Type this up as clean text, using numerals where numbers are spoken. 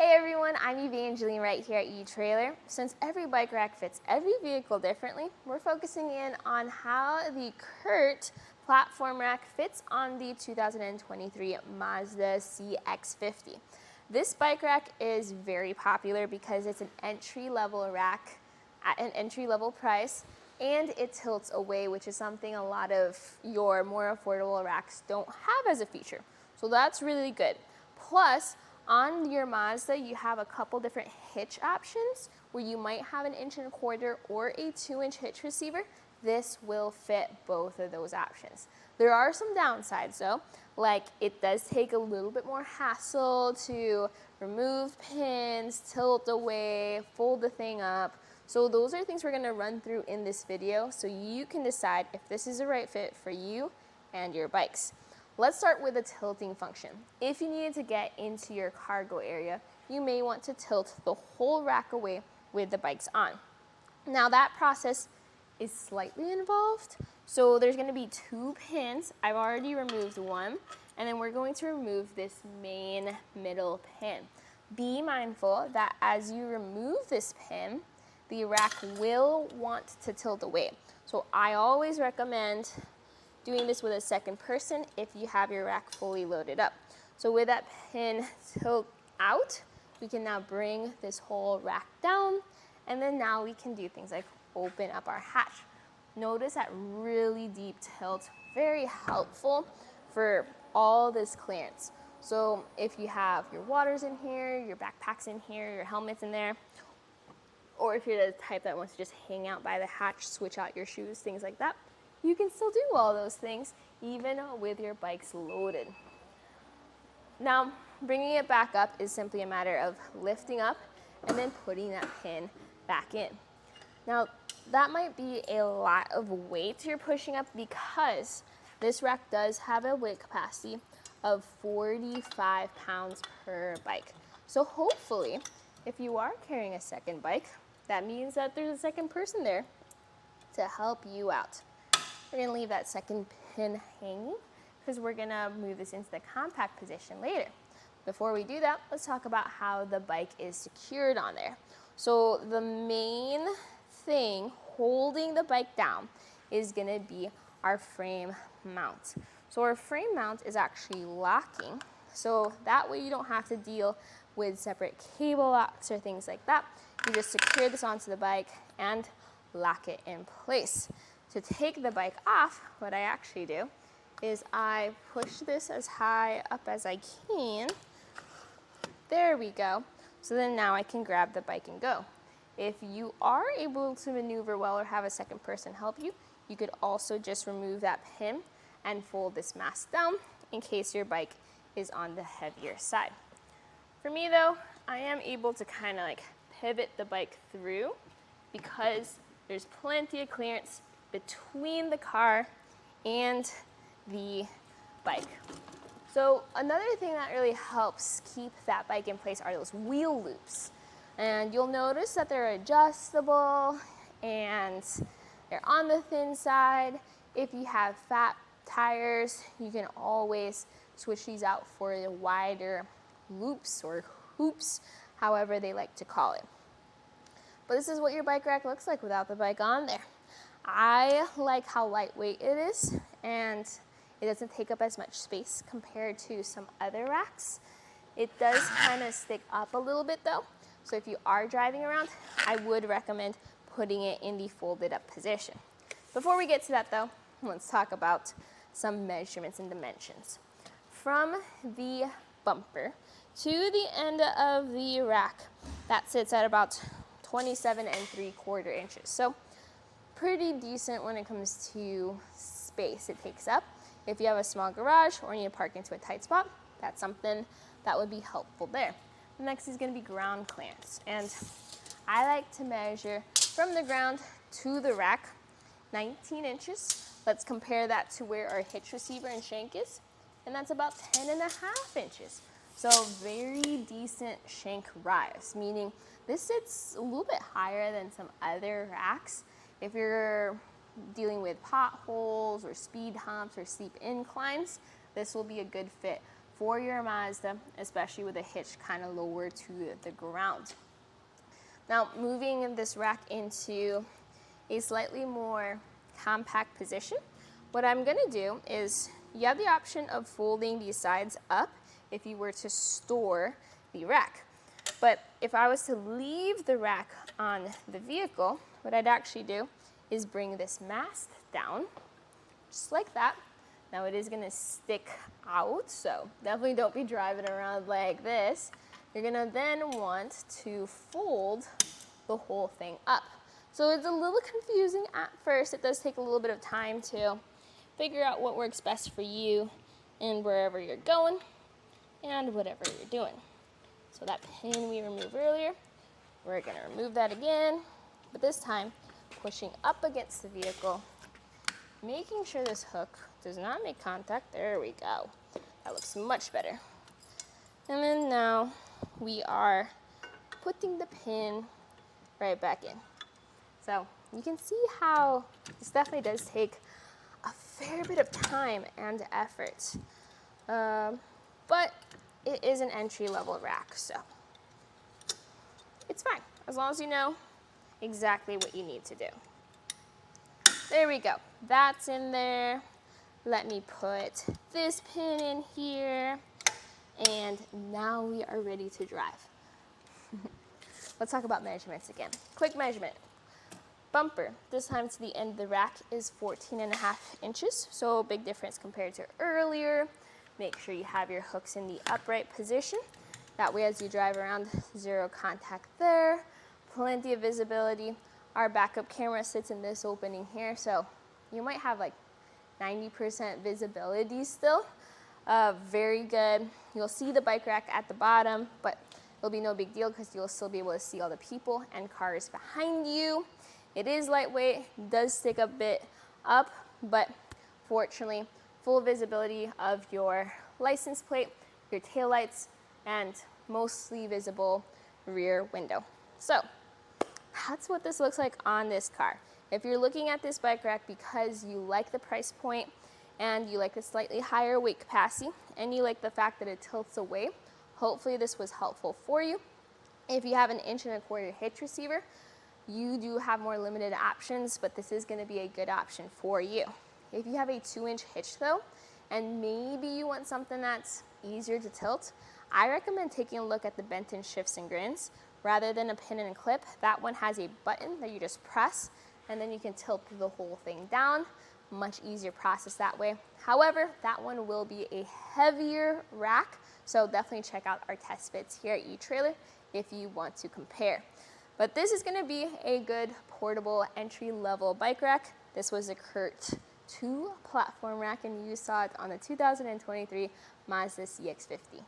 Hey everyone, I'm Angeline right here at etrailer. Since every bike rack fits every vehicle differently, we're focusing in on how the CURT Platform Rack fits on the 2023 Mazda CX-50. This bike rack is very popular because it's an entry-level rack at an entry-level price, and it tilts away, which is something a lot of your more affordable racks don't have as a feature. So that's really good. Plus, on your Mazda, you have a couple different hitch options where you might have an 1.25 inch or a 2-inch hitch receiver. This will fit both of those options. There are some downsides though, like it does take a little bit more hassle to remove pins, tilt away, fold the thing up. So those are things we're gonna run through in this video so you can decide if this is the right fit for you and your bikes. Let's start with the tilting function. If you needed to get into your cargo area, you may want to tilt the whole rack away with the bikes on. Now that process is slightly involved. So there's gonna be 2 pins. I've already removed one, and then we're going to remove this main middle pin. Be mindful that as you remove this pin, the rack will want to tilt away. So I always recommend doing this with a second person if you have your rack fully loaded up. So with that pin tilt out, we can now bring this whole rack down, and then now we can do things like open up our hatch. Notice that really deep tilt, very helpful for all this clearance. So if you have your waters in here, your backpacks in here, your helmets in there, or if you're the type that wants to just hang out by the hatch, switch out your shoes, things like that, you can still do all those things even with your bikes loaded. Now, bringing it back up is simply a matter of lifting up and then putting that pin back in. Now, that might be a lot of weight you're pushing up because this rack does have a weight capacity of 45 pounds per bike. So hopefully, if you are carrying a second bike, that means that there's a second person there to help you out. We're gonna leave that second pin hanging because we're gonna move this into the compact position later. Before we do that, let's talk about how the bike is secured on there. So the main thing holding the bike down is gonna be our frame mount. So our frame mount is actually locking, so that way you don't have to deal with separate cable locks or things like that. You just secure this onto the bike and lock it in place. To take the bike off, what I actually do is I push this as high up as I can. There we go. So then now I can grab the bike and go. If you are able to maneuver well or have a second person help you, you could also just remove that pin and fold this mast down in case your bike is on the heavier side. For me though, I am able to kind of like pivot the bike through because there's plenty of clearance between the car and the bike. So another thing that really helps keep that bike in place are those wheel loops. And you'll notice that they're adjustable and they're on the thin side. If you have fat tires, you can always switch these out for the wider loops or hoops, however they like to call it. But this is what your bike rack looks like without the bike on there. I like how lightweight it is, and it doesn't take up as much space compared to some other racks. It does kind of stick up a little bit though, so if you are driving around, I would recommend putting it in the folded up position. Before we get to that though, let's talk about some measurements and dimensions. From the bumper to the end of the rack, that sits at about 27.75 inches. So pretty decent when it comes to space it takes up. If you have a small garage or need to park into a tight spot, that's something that would be helpful there. The next is going to be ground clearance, and I like to measure from the ground to the rack 19 inches. Let's compare that to where our hitch receiver and shank is, and that's about 10.5 inches. So very decent shank rise, meaning this sits a little bit higher than some other racks. If you're dealing with potholes or speed humps or steep inclines, this will be a good fit for your Mazda, especially with a hitch kind of lower to the ground. Now, moving this rack into a slightly more compact position, what I'm gonna do is, you have the option of folding these sides up if you were to store the rack. But if I was to leave the rack on the vehicle, what I'd actually do is bring this mast down, just like that. Now it is gonna stick out, so definitely don't be driving around like this. You're gonna then want to fold the whole thing up. So it's a little confusing at first. It does take a little bit of time to figure out what works best for you and wherever you're going and whatever you're doing. So that pin we removed earlier, we're gonna remove that again, but this time pushing up against the vehicle, making sure this hook does not make contact. There we go. That looks much better. And then now we are putting the pin right back in. So you can see how this definitely does take a fair bit of time and effort. But it is an entry-level rack, so it's fine, as long as you know exactly what you need to do. There we go. That's in there. Let me put this pin in here, and now we are ready to drive. Let's talk about measurements again. Quick measurement. Bumper, this time to the end of the rack, is 14.5 inches, so a big difference compared to earlier. Make sure you have your hooks in the upright position. That way as you drive around, zero contact there. Plenty of visibility. Our backup camera sits in this opening here, so you might have like 90% visibility still. Very good. You'll see the bike rack at the bottom, but it'll be no big deal because you'll still be able to see all the people and cars behind you. It is lightweight, does stick a bit up, but fortunately, full visibility of your license plate, your taillights, and mostly visible rear window. So that's what this looks like on this car. If you're looking at this bike rack because you like the price point and you like the slightly higher weight capacity and you like the fact that it tilts away, hopefully this was helpful for you. If you have an 1.25" hitch receiver, you do have more limited options, but this is gonna be a good option for you. If you have a 2-inch hitch though, and maybe you want something that's easier to tilt, I recommend taking a look at the Benton shifts and grins. Rather than a pin and clip, that one has a button that you just press, and then you can tilt the whole thing down. Much easier process that way. However, that one will be a heavier rack, so definitely check out our test fits here at eTrailer if you want to compare. But this is gonna be a good portable entry-level bike rack. This was a CURT Platform Rack, and you saw it on the 2023 Mazda CX-50.